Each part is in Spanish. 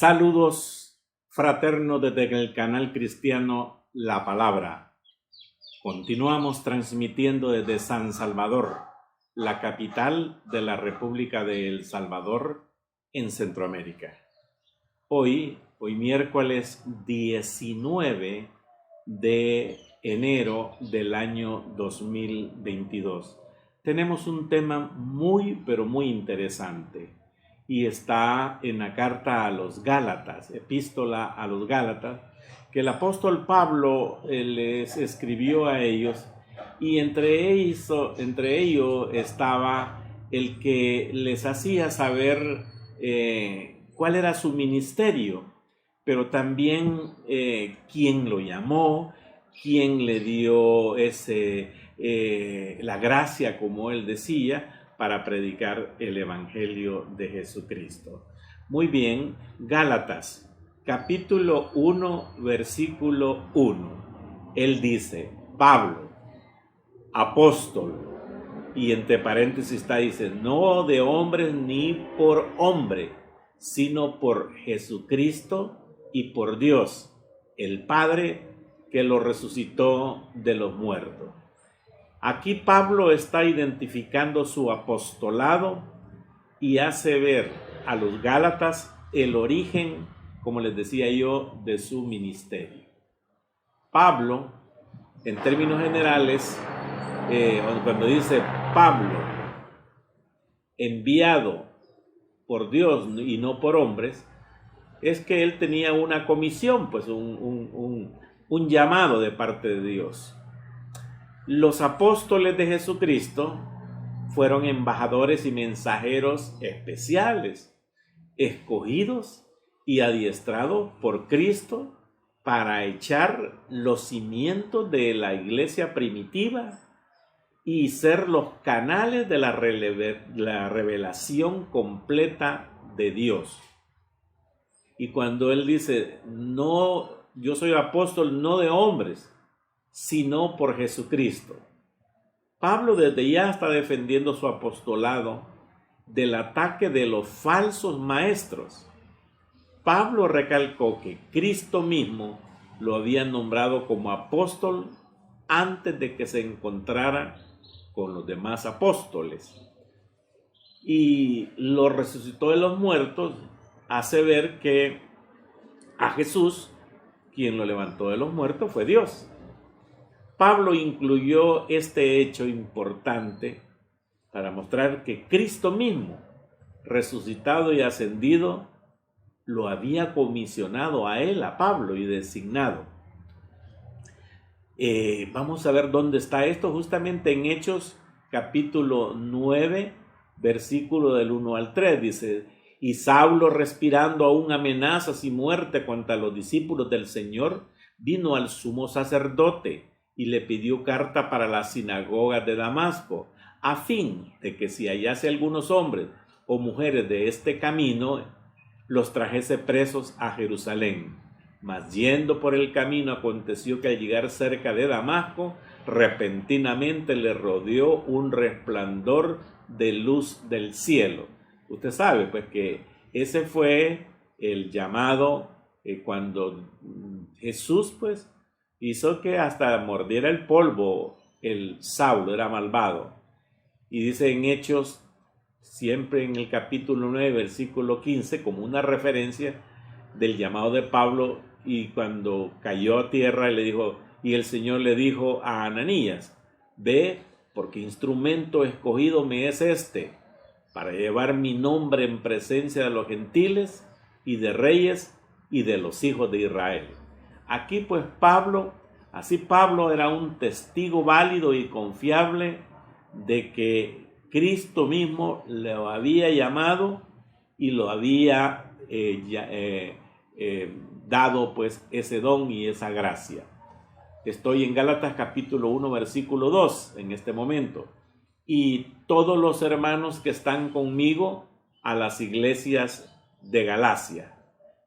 Saludos fraternos desde el canal cristiano La Palabra. Continuamos transmitiendo desde San Salvador, la capital de la República de El Salvador en Centroamérica. Hoy miércoles 19 de enero del año 2022. Tenemos un tema muy interesante. Y está en la carta a los Gálatas, epístola a los Gálatas, que el apóstol Pablo les escribió a ellos, y entre ellos estaba el que les hacía saber cuál era su ministerio, pero también quién lo llamó, quién le dio la gracia, como él decía, para predicar el Evangelio de Jesucristo. Muy bien, Gálatas, capítulo 1, versículo 1. Él dice, Pablo, apóstol, y entre paréntesis dice, no de hombres ni por hombre, sino por Jesucristo y por Dios, el Padre, que lo resucitó de los muertos. Aquí Pablo está identificando su apostolado y hace ver a los Gálatas el origen, como les decía yo, de su ministerio. Pablo, en términos generales, cuando dice Pablo, enviado por Dios y no por hombres, es que él tenía una comisión, pues un llamado de parte de Dios. Los apóstoles de Jesucristo fueron embajadores y mensajeros especiales, escogidos y adiestrados por Cristo para echar los cimientos de la iglesia primitiva y ser los canales de la revelación completa de Dios. Y cuando él dice, no, yo soy apóstol no de hombres, sino por Jesucristo. Pablo desde ya está defendiendo su apostolado del ataque de los falsos maestros. Pablo recalcó que Cristo mismo lo había nombrado como apóstol antes de que se encontrara con los demás apóstoles. Y lo resucitó de los muertos, hace ver que a Jesús, quien lo levantó de los muertos, fue Dios. Pablo incluyó este hecho importante para mostrar que Cristo mismo, resucitado y ascendido, lo había comisionado a él, a Pablo, y designado. Vamos a ver dónde está esto, justamente en Hechos capítulo 9, versículo del 1 al 3, dice, y Saulo, respirando aún amenazas y muerte contra los discípulos del Señor, vino al sumo sacerdote y le pidió carta para las sinagogas de Damasco, a fin de que si hallase algunos hombres o mujeres de este camino, los trajese presos a Jerusalén. Mas yendo por el camino, aconteció que al llegar cerca de Damasco, repentinamente le rodeó un resplandor de luz del cielo. Usted sabe pues que ese fue el llamado cuando Jesús pues hizo que hasta mordiera el polvo el Saulo, era malvado. Y dice en Hechos, siempre en el capítulo 9, versículo 15, como una referencia del llamado de Pablo, y cuando cayó a tierra y el Señor le dijo a Ananías, ve, porque instrumento escogido me es este, para llevar mi nombre en presencia de los gentiles y de reyes y de los hijos de Israel. Aquí pues Pablo era un testigo válido y confiable de que Cristo mismo lo había llamado y lo había dado pues ese don y esa gracia. Estoy en Gálatas capítulo 1 versículo 2 en este momento. Y todos los hermanos que están conmigo a las iglesias de Galacia,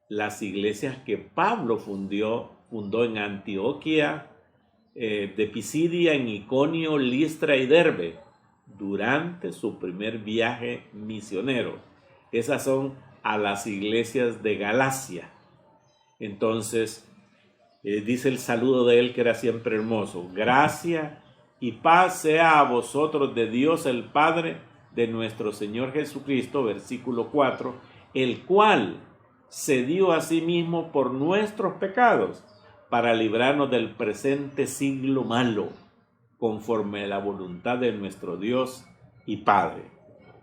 las iglesias que Pablo fundó en Antioquía, de Pisidia, en Iconio, Listra y Derbe, durante su primer viaje misionero. Esas son a las iglesias de Galacia. Entonces, dice el saludo de él que era siempre hermoso: gracia y paz sea a vosotros de Dios el Padre, de nuestro Señor Jesucristo, versículo 4, el cual se dio a sí mismo por nuestros pecados, para librarnos del presente siglo malo, conforme a la voluntad de nuestro Dios y Padre.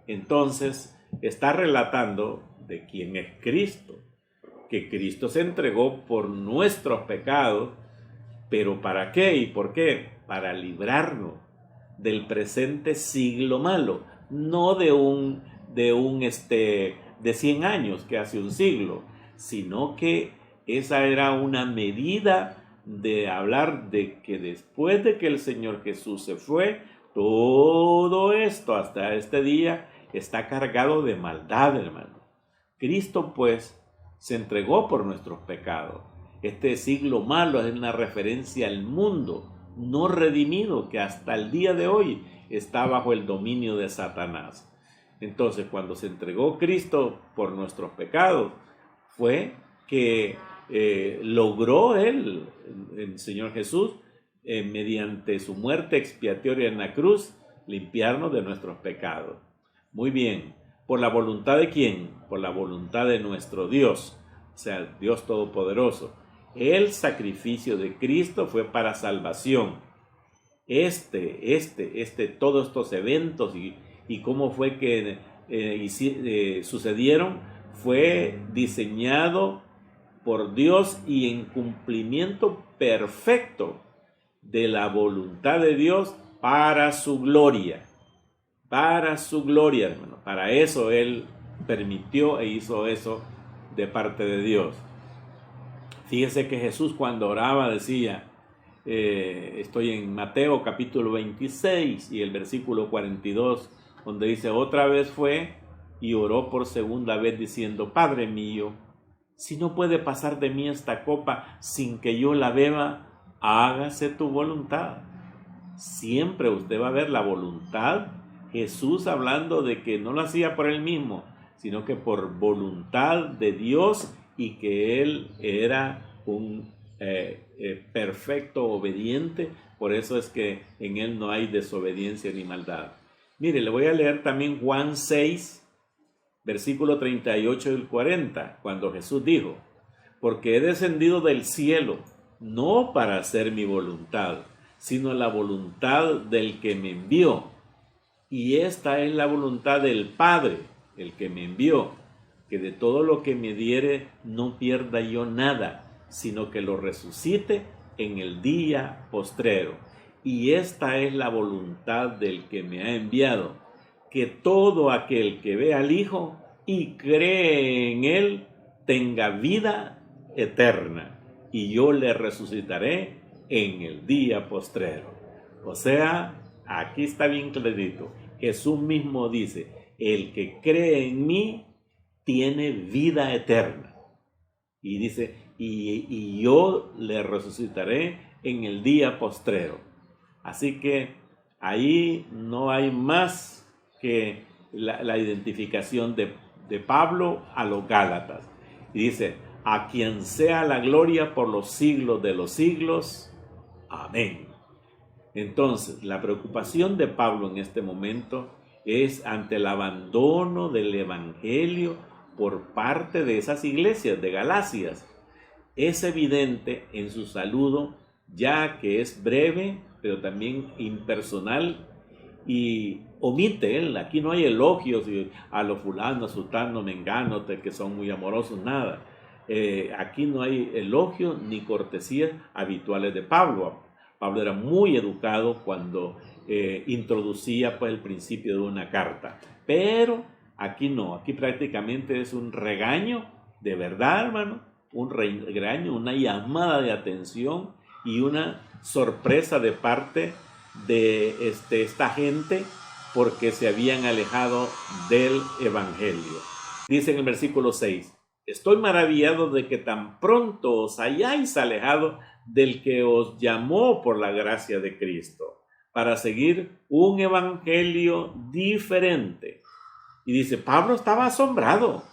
Entonces, está relatando de quién es Cristo, que Cristo se entregó por nuestros pecados, pero ¿para qué y por qué? Para librarnos del presente siglo malo, no de 100 años, que hace un siglo, sino que esa era una medida de hablar de que después de que el Señor Jesús se fue, todo esto hasta este día está cargado de maldad, hermano. Cristo, pues, se entregó por nuestros pecados. Este siglo malo es una referencia al mundo no redimido que hasta el día de hoy está bajo el dominio de Satanás. Entonces, cuando se entregó Cristo por nuestros pecados, fue que logró el Señor Jesús, mediante su muerte expiatoria en la cruz, limpiarnos de nuestros pecados. Muy bien. ¿Por la voluntad de quién? Por la voluntad de nuestro Dios, o sea, Dios Todopoderoso. El sacrificio de Cristo fue para salvación. Todos estos eventos y cómo fue que sucedieron, fue diseñado por Dios y en cumplimiento perfecto de la voluntad de Dios para su gloria. Para su gloria, hermano. Para eso Él permitió e hizo eso de parte de Dios. Fíjese que Jesús, cuando oraba, decía, estoy en Mateo capítulo 26 y el versículo 42, donde dice: otra vez fue y oró por segunda vez diciendo: Padre mío, si no puede pasar de mí esta copa sin que yo la beba, hágase tu voluntad. Siempre usted va a ver la voluntad. Jesús hablando de que no lo hacía por él mismo, sino que por voluntad de Dios, y que él era un perfecto obediente. Por eso es que en él no hay desobediencia ni maldad. Mire, le voy a leer también Juan 6, versículo 38 y 40, cuando Jesús dijo: porque he descendido del cielo, no para hacer mi voluntad, sino la voluntad del que me envió. Y esta es la voluntad del Padre, el que me envió, que de todo lo que me diere no pierda yo nada, sino que lo resucite en el día postrero. Y esta es la voluntad del que me ha enviado, que todo aquel que ve al Hijo y cree en Él tenga vida eterna, y yo le resucitaré en el día postrero. O sea, aquí está bien clarito. Jesús mismo dice: el que cree en mí tiene vida eterna. Y dice: y yo le resucitaré en el día postrero. Así que ahí no hay más que la identificación de Pablo a los Gálatas. Y dice: a quien sea la gloria por los siglos de los siglos. Amén. Entonces, la preocupación de Pablo en este momento es ante el abandono del evangelio por parte de esas iglesias de Galacias. Es evidente en su saludo, ya que es breve, pero también impersonal, y omite él. Aquí no hay elogios a los fulanos, sutano, mengano, que son muy amorosos, nada. Aquí no hay elogios ni cortesías habituales de Pablo. Pablo era muy educado cuando introducía pues el principio de una carta, pero aquí no. Aquí prácticamente es un regaño de verdad, hermano, un regaño, una llamada de atención y una sorpresa de parte de esta gente, porque se habían alejado del evangelio. Dice en el versículo 6: estoy maravillado de que tan pronto os hayáis alejado del que os llamó por la gracia de Cristo, para seguir un evangelio diferente. Y dice, Pablo estaba asombrado.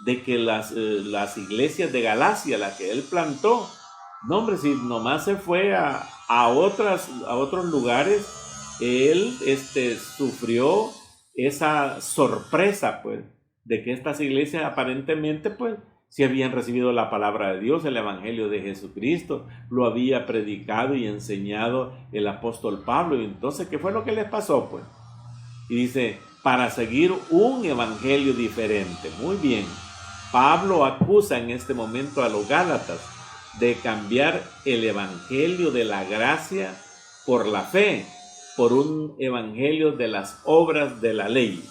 de que las iglesias de Galacia, las que él plantó, no hombre, si nomás se fue a otros lugares, él sufrió esa sorpresa, pues, de que estas iglesias aparentemente, pues, si habían recibido la palabra de Dios, el evangelio de Jesucristo, lo había predicado y enseñado el apóstol Pablo. Y entonces, ¿qué fue lo que les pasó, pues? Y dice, para seguir un evangelio diferente. Muy bien. Pablo acusa en este momento a los Gálatas de cambiar el evangelio de la gracia por la fe, por un evangelio de las obras de la ley.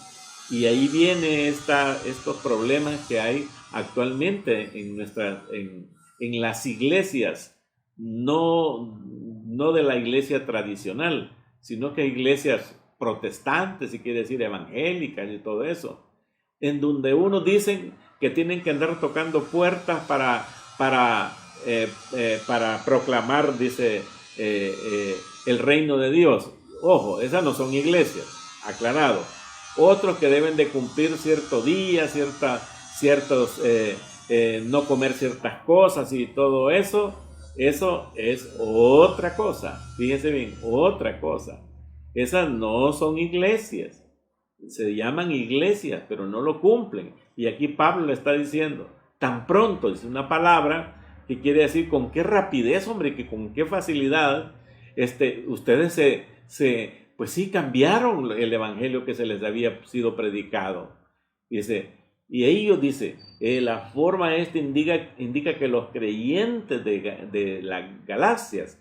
Y ahí viene estos problemas que hay actualmente en las iglesias, no de la iglesia tradicional, sino que iglesias protestantes, si quiere decir evangélicas y todo eso, en donde unos dicen que tienen que andar tocando puertas para proclamar, dice, el reino de Dios. Ojo, esas no son iglesias, aclarado. Otros que deben de cumplir ciertos días, no comer ciertas cosas y todo eso es otra cosa. Fíjense bien, otra cosa. Esas no son iglesias. Se llaman iglesias, pero no lo cumplen. Y aquí Pablo le está diciendo, tan pronto, dice una palabra que quiere decir con qué rapidez, hombre, que con qué facilidad, ustedes pues sí, cambiaron el evangelio que se les había sido predicado. Dice, y ellos, dice, la forma indica que los creyentes de las Galacias,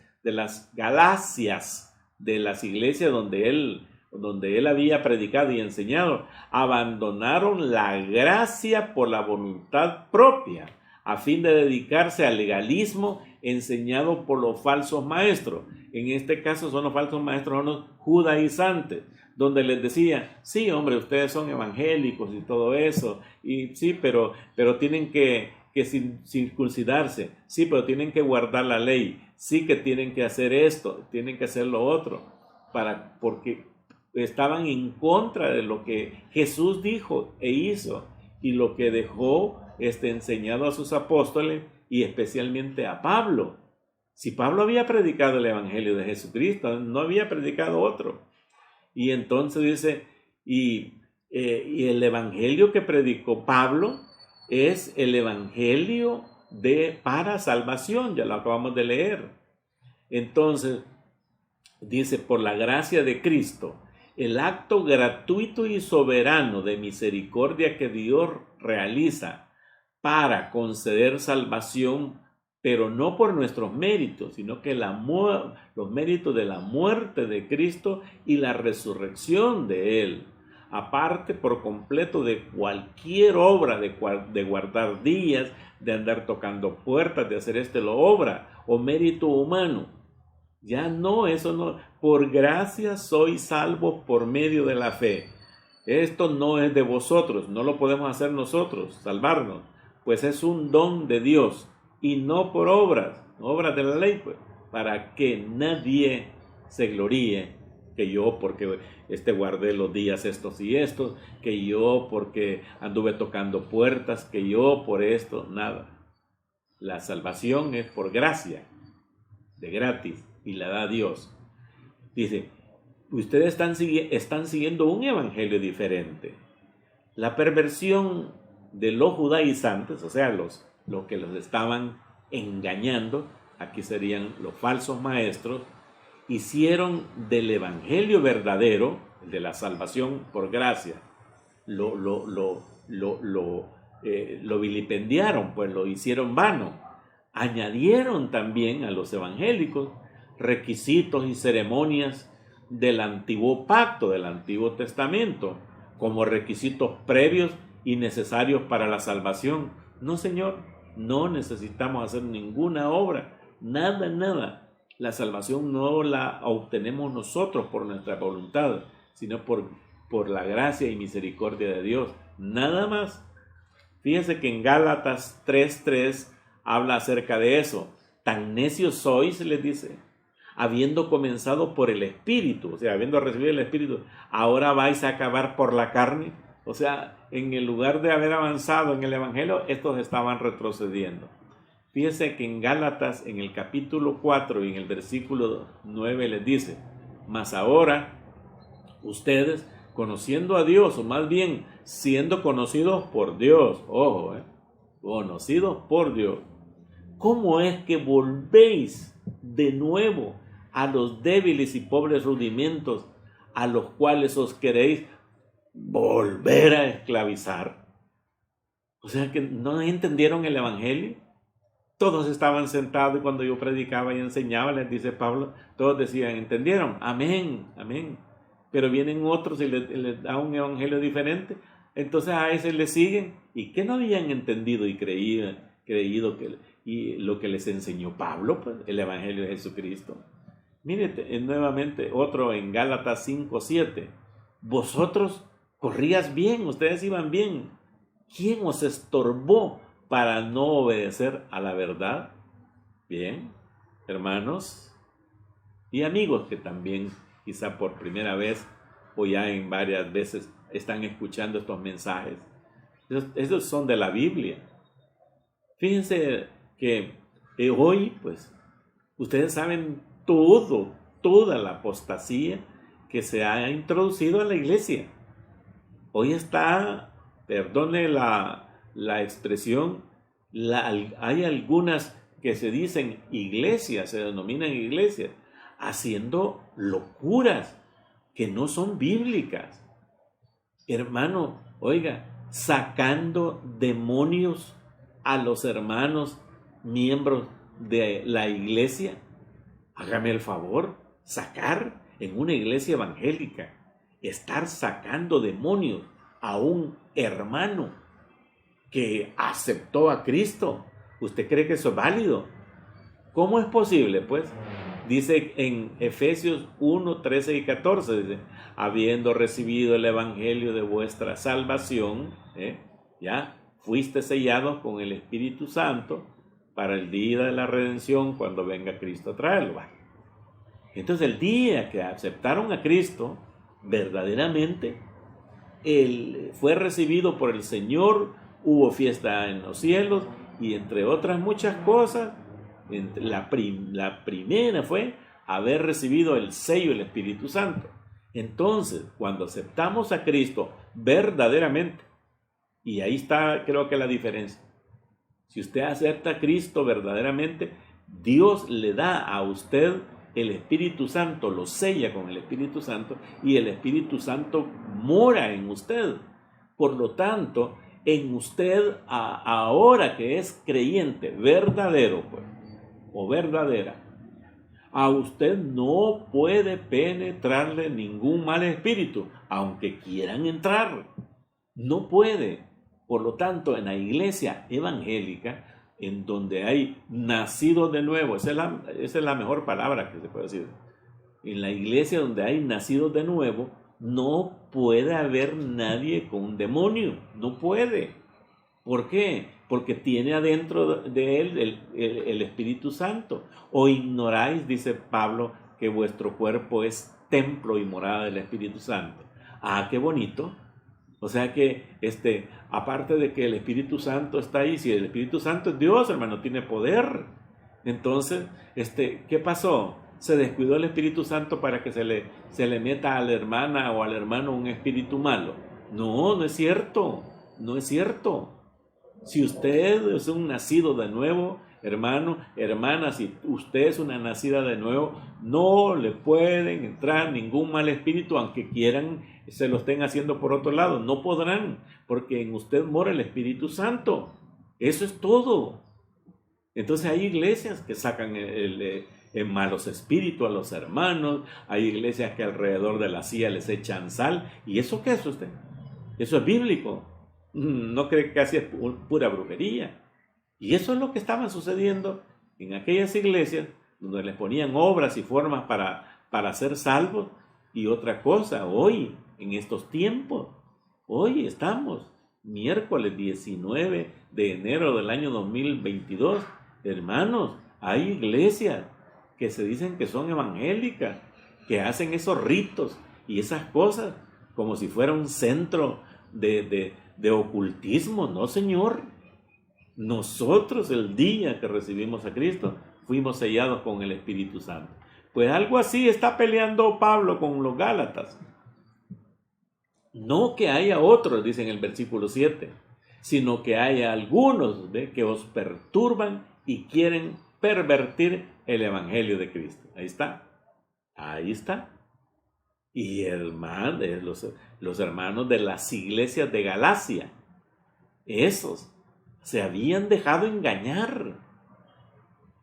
de las iglesias donde él había predicado y enseñado, abandonaron la gracia por la voluntad propia, a fin de dedicarse al legalismo enseñado por los falsos maestros. En este caso son los falsos maestros, son los judaizantes, donde les decía, sí, hombre, ustedes son evangélicos y todo eso, y sí, pero tienen que circuncidarse, sí, pero tienen que guardar la ley, sí que tienen que hacer esto, tienen que hacer lo otro, porque estaban en contra de lo que Jesús dijo e hizo, y lo que dejó enseñado a sus apóstoles, y especialmente a Pablo. Si Pablo había predicado el evangelio de Jesucristo, no había predicado otro. Y entonces dice, y el evangelio que predicó Pablo es el evangelio para salvación, ya lo acabamos de leer. Entonces, dice, por la gracia de Cristo, el acto gratuito y soberano de misericordia que Dios realiza para conceder salvación, pero no por nuestros méritos, sino que los méritos de la muerte de Cristo y la resurrección de Él, aparte por completo de cualquier obra de guardar días, de andar tocando puertas, de hacer obra o mérito humano. Ya no, eso no. Por gracia sois salvos por medio de la fe. Esto no es de vosotros, no lo podemos hacer nosotros, salvarnos, pues es un don de Dios y no por obras de la ley, pues, para que nadie se gloríe, que yo porque guardé los días estos y estos, que yo porque anduve tocando puertas, que yo por esto, nada. La salvación es por gracia, de gratis, y la da Dios. Dice, ustedes están siguiendo un evangelio diferente. La perversión de los judaizantes, o sea, los que los estaban engañando, aquí serían los falsos maestros, hicieron del evangelio verdadero, de la salvación por gracia, lo vilipendiaron, pues lo hicieron vano. Añadieron también a los evangélicos requisitos y ceremonias del antiguo pacto, del Antiguo Testamento, como requisitos previos y necesarios para la salvación. No, Señor, no necesitamos hacer ninguna obra, nada. La salvación no la obtenemos nosotros por nuestra voluntad, sino por la gracia y misericordia de Dios, nada más. Fíjense que en Gálatas 3:3 habla acerca de eso. Tan necios sois, les dice, habiendo comenzado por el Espíritu, o sea, habiendo recibido el Espíritu, ahora vais a acabar por la carne. O sea, en el lugar de haber avanzado en el Evangelio, estos estaban retrocediendo. Fíjense que en Gálatas, en el capítulo 4 y en el versículo 9 les dice: mas ahora ustedes, conociendo a Dios, o más bien siendo conocidos por Dios, ojo, conocidos por Dios, ¿cómo es que volvéis de nuevo a los débiles y pobres rudimentos a los cuales os queréis volver a esclavizar? O sea que no entendieron el Evangelio. Todos estaban sentados y cuando yo predicaba y enseñaba, les dice Pablo, todos decían, ¿entendieron? Amén, amén. Pero vienen otros y les da un evangelio diferente. Entonces a ese le siguen. ¿Y qué no habían entendido y creído y lo que les enseñó Pablo? Pues el evangelio de Jesucristo. Mire nuevamente otro en Gálatas 5:7. Vosotros corrías bien, ustedes iban bien. ¿Quién os estorbó para no obedecer a la verdad? Bien, hermanos y amigos que también quizá por primera vez o ya en varias veces están escuchando estos mensajes. Esos son de la Biblia. Fíjense que hoy, pues, ustedes saben toda la apostasía que se ha introducido en la iglesia. Hoy está, perdone la expresión, hay algunas que se dicen iglesias, se denominan iglesias, haciendo locuras que no son bíblicas. Hermano, oiga, sacando demonios a los hermanos miembros de la iglesia. Hágame el favor, sacar en una iglesia evangélica, estar sacando demonios a un hermano que aceptó a Cristo. ¿Usted cree que eso es válido? ¿Cómo es posible? Pues dice en Efesios 1, 13 y 14, dice, habiendo recibido el evangelio de vuestra salvación, ya fuiste sellados con el Espíritu Santo para el día de la redención, cuando venga Cristo a traerlo. Entonces el día que aceptaron a Cristo, verdaderamente, él fue recibido por el Señor, hubo fiesta en los cielos y entre otras muchas cosas, la primera fue haber recibido el sello del Espíritu Santo. Entonces, cuando aceptamos a Cristo verdaderamente, y ahí está creo que la diferencia, si usted acepta a Cristo verdaderamente, Dios le da a usted el Espíritu Santo, lo sella con el Espíritu Santo y el Espíritu Santo mora en usted. Por lo tanto, en usted, ahora que es creyente verdadero, pues, o verdadera, a usted no puede penetrarle ningún mal espíritu, aunque quieran entrar. No puede. Por lo tanto, en la iglesia evangélica, en donde hay nacidos de nuevo, esa es la mejor palabra que se puede decir. En la iglesia donde hay nacidos de nuevo, no puede haber nadie con un demonio. No puede. ¿Por qué? Porque tiene adentro de él el Espíritu Santo. O ignoráis, dice Pablo, que vuestro cuerpo es templo y morada del Espíritu Santo. Ah, qué bonito. O sea que, aparte de que el Espíritu Santo está ahí, si el Espíritu Santo es Dios, hermano, tiene poder. Entonces, ¿qué pasó? Se descuidó el Espíritu Santo para que se le meta a la hermana o al hermano un espíritu malo. No, no es cierto. No es cierto. Si usted es un nacido de nuevo, hermano, hermana, si usted es una nacida de nuevo, no le pueden entrar ningún mal espíritu, aunque quieran, se lo estén haciendo por otro lado. No podrán, porque en usted mora el Espíritu Santo. Eso es todo. Entonces hay iglesias que sacan en malos espíritus a los hermanos, hay iglesias que alrededor de la silla les echan sal. ¿Y eso qué es usted? Eso es bíblico. No cree que así es pura brujería. Y eso es lo que estaba sucediendo en aquellas iglesias donde les ponían obras y formas para ser salvos. Y otra cosa, hoy, en estos tiempos, hoy estamos miércoles 19 de enero del año 2022. Hermanos, hay iglesias que se dicen que son evangélicas, que hacen esos ritos y esas cosas como si fuera un centro de ocultismo, no, Señor. Nosotros el día que recibimos a Cristo fuimos sellados con el Espíritu Santo. Pues algo así está peleando Pablo con los Gálatas. No que haya otros, dice en el versículo 7, sino que haya algunos que os perturban y quieren pervertir el Evangelio de Cristo. Ahí está. Ahí está. Y los hermanos de las iglesias de Galacia, esos se habían dejado engañar.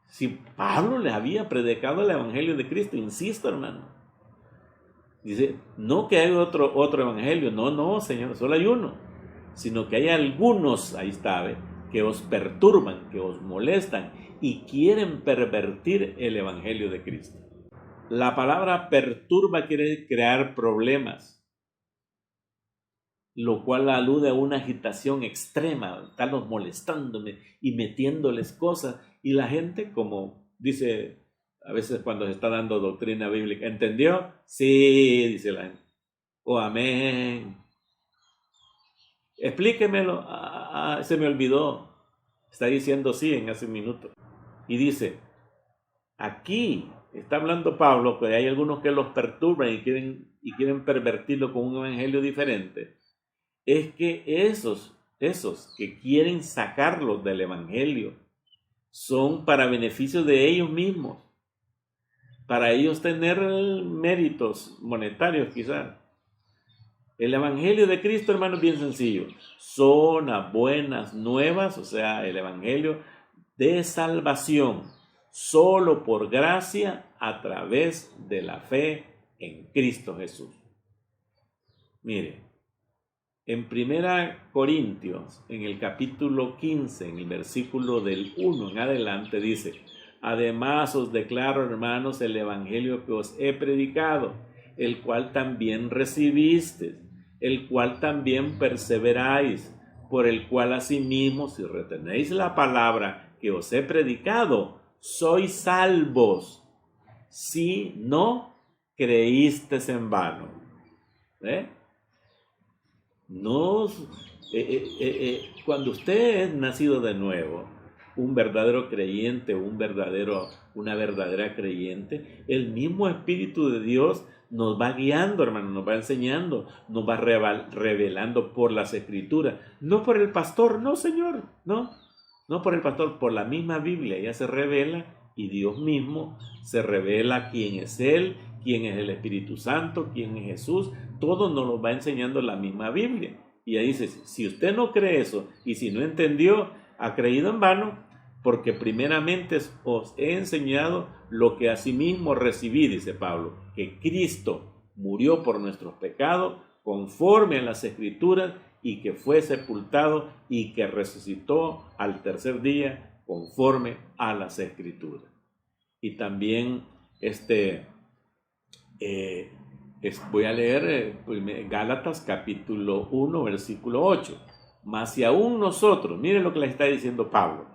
Si Pablo les había predicado el Evangelio de Cristo, insisto, hermano. Dice, no que hay otro Evangelio, no, Señor, solo hay uno. Sino que hay algunos, ahí está, que os perturban, que os molestan y quieren pervertir el Evangelio de Cristo. La palabra perturba quiere crear problemas, lo cual alude a una agitación extrema, estarlos molestándome y metiéndoles cosas. Y la gente, como dice a veces cuando se está dando doctrina bíblica, ¿entendió? Sí, dice la gente. O amén. Explíquemelo. Se me olvidó. Está diciendo sí en hace un minuto. Y dice, aquí está hablando Pablo, que hay algunos que los perturban y quieren pervertirlo con un evangelio diferente. Es que esos que quieren sacarlos del evangelio son para beneficio de ellos mismos, para ellos tener méritos monetarios quizás. El evangelio de Cristo, hermano, es bien sencillo. Son las buenas nuevas, o sea, el evangelio de salvación, solo por gracia a través de la fe en Cristo Jesús. Mire, en 1 Corintios, en el capítulo 15, en el versículo del 1 en adelante, dice, además os declaro, hermanos, el evangelio que os he predicado, el cual también recibisteis, el cual también perseveráis, por el cual asimismo, si retenéis la palabra que os he predicado, sois salvos, si no creísteis en vano. No, cuando usted es nacido de nuevo, un verdadero creyente, una verdadera creyente, el mismo Espíritu de Dios nos va guiando, hermano, nos va enseñando, nos va revelando por las Escrituras, no por el pastor, no, Señor, no por el pastor, por la misma Biblia, ella se revela y Dios mismo se revela quién es Él, quién es el Espíritu Santo, quién es Jesús, todo nos lo va enseñando la misma Biblia. Y ahí dice, si usted no cree eso y si no entendió, ha creído en vano, porque primeramente os he enseñado lo que asimismo recibí, dice Pablo, que Cristo murió por nuestros pecados conforme a las Escrituras y que fue sepultado y que resucitó al tercer día conforme a las Escrituras. Y también voy a leer Gálatas capítulo 1 versículo 8. Mas si aún nosotros, miren lo que le está diciendo Pablo,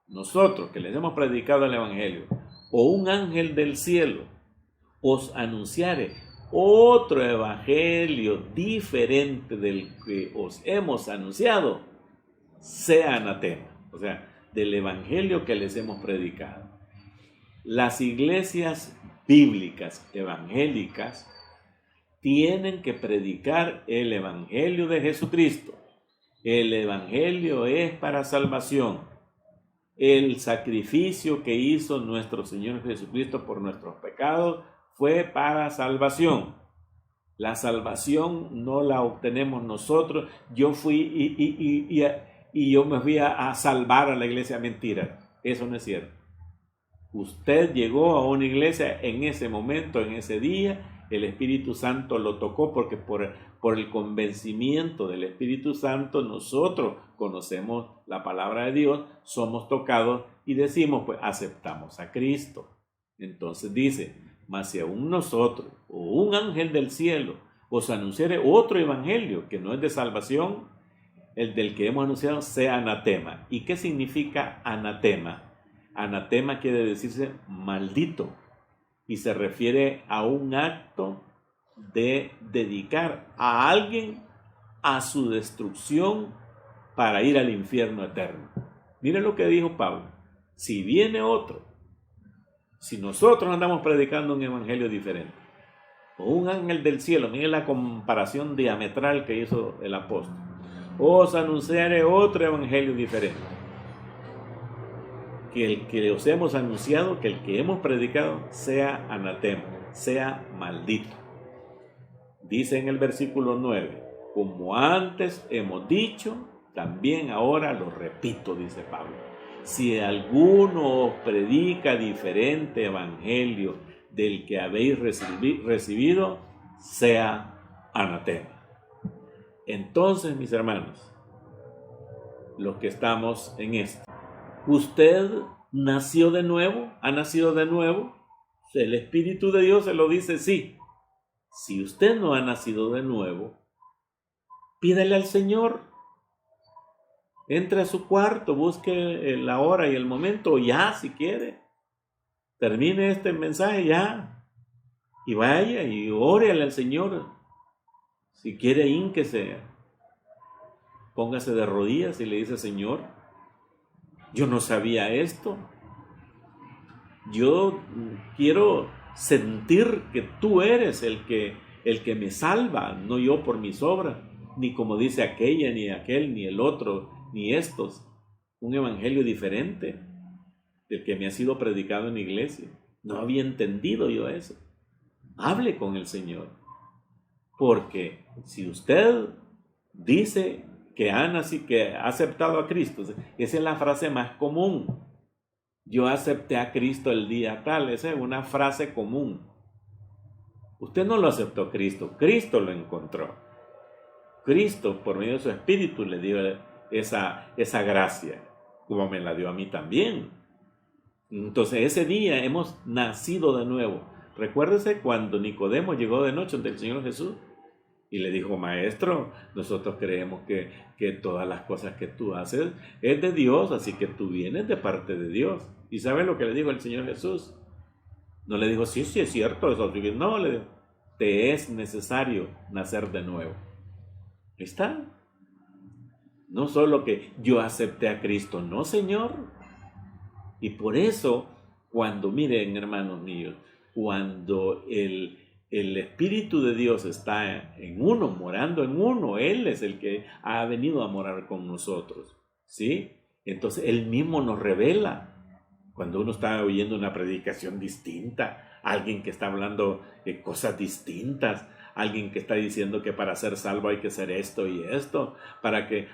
nosotros que les hemos predicado el evangelio, o un ángel del cielo os anunciare otro evangelio diferente del que os hemos anunciado, sea anatema, o sea, del evangelio que les hemos predicado. Las iglesias bíblicas evangélicas tienen que predicar el evangelio de Jesucristo. El evangelio es para salvación. El sacrificio que hizo nuestro Señor Jesucristo por nuestros pecados fue para salvación. La salvación no la obtenemos nosotros. Yo fui y yo me fui a salvar a la iglesia. Mentira, eso no es cierto. Usted llegó a una iglesia en ese momento, en ese día, el Espíritu Santo lo tocó porque por el convencimiento del Espíritu Santo nosotros conocemos la palabra de Dios, somos tocados y decimos, pues aceptamos a Cristo. Entonces dice, mas si aún nosotros o un ángel del cielo os anunciare otro evangelio que no es de salvación, el del que hemos anunciado sea anatema. ¿Y qué significa anatema? Anatema quiere decirse maldito y se refiere a un acto de dedicar a alguien a su destrucción para ir al infierno eterno. Miren lo que dijo Pablo. Si viene otro, si nosotros andamos predicando un evangelio diferente, o un ángel del cielo, miren la comparación diametral que hizo el apóstol, os anunciaré otro evangelio diferente, que el que os hemos anunciado, que el que hemos predicado, sea anatema, sea maldito. Dice en el versículo 9, como antes hemos dicho, también ahora lo repito, dice Pablo. Si alguno os predica diferente evangelio del que habéis recibido, sea anatema. Entonces, mis hermanos, los que estamos en esto, ¿usted nació de nuevo? ¿Ha nacido de nuevo? El Espíritu de Dios se lo dice, sí. Si usted no ha nacido de nuevo, pídale al Señor. Entre a su cuarto, busque la hora y el momento, ya si quiere. Termine este mensaje ya. Y vaya y órale al Señor. Si quiere, hínquese. Póngase de rodillas y le dice, Señor, yo no sabía esto. Yo quiero sentir que tú eres el que me salva, no yo por mis obras, ni como dice aquella, ni aquel, ni el otro, ni estos. Un evangelio diferente del que me ha sido predicado en la iglesia. No había entendido yo eso. Hable con el Señor. Porque si usted dice que ha aceptado a Cristo, esa es la frase más común. Yo acepté a Cristo el día tal. Esa es una frase común. Usted no lo aceptó a Cristo, Cristo lo encontró. Cristo, por medio de su Espíritu, le dio esa gracia, como me la dio a mí también. Entonces, ese día hemos nacido de nuevo. Recuérdese cuando Nicodemo llegó de noche ante el Señor Jesús y le dijo, Maestro, nosotros creemos que todas las cosas que tú haces es de Dios, así que tú vienes de parte de Dios. ¿Y sabe lo que le dijo el Señor Jesús? No le dijo, sí, es cierto, eso. No, le dijo, te es necesario nacer de nuevo. Ahí está. No solo que yo acepté a Cristo, no, Señor. Y por eso, miren, hermanos míos, cuando el Espíritu de Dios está en uno, morando en uno, Él es el que ha venido a morar con nosotros, ¿sí? Entonces, Él mismo nos revela. Cuando uno está oyendo una predicación distinta, alguien que está hablando de cosas distintas, alguien que está diciendo que para ser salvo hay que hacer esto y esto,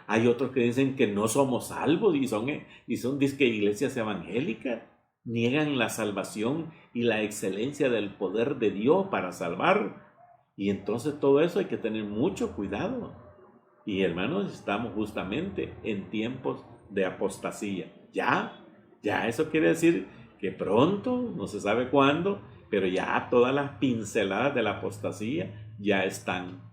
hay otros que dicen que no somos salvos y son disque iglesias evangélicas, niegan la salvación y la excelencia del poder de Dios para salvar. Y entonces todo eso hay que tener mucho cuidado. Y hermanos, estamos justamente en tiempos de apostasía. Ya eso quiere decir que pronto, no se sabe cuándo, pero ya todas las pinceladas de la apostasía ya están,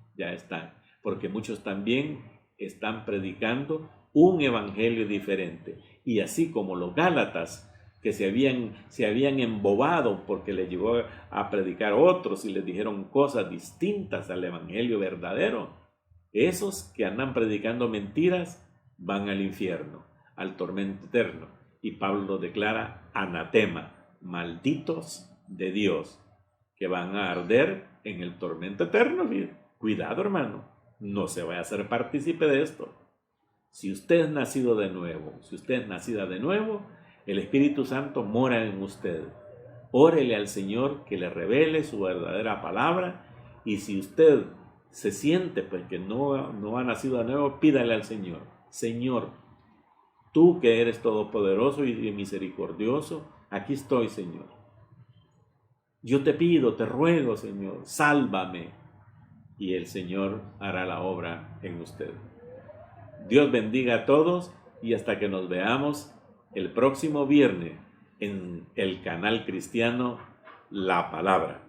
porque muchos también están predicando un evangelio diferente. Y así como los Gálatas, que se habían embobado porque les llegó a predicar otros y les dijeron cosas distintas al evangelio verdadero, esos que andan predicando mentiras van al infierno, al tormento eterno. Y Pablo lo declara anatema, malditos de Dios, que van a arder en el tormento eterno. Cuidado, hermano, no se vaya a ser partícipe de esto. Si usted es nacido de nuevo, si usted es nacida de nuevo, el Espíritu Santo mora en usted. Órele al Señor que le revele su verdadera palabra, y si usted se siente pues que no ha nacido de nuevo, pídale al Señor, Señor, tú que eres todopoderoso y misericordioso, aquí estoy, Señor. Yo te pido, te ruego, Señor, sálvame. Y el Señor hará la obra en usted. Dios bendiga a todos y hasta que nos veamos el próximo viernes en el canal cristiano La Palabra.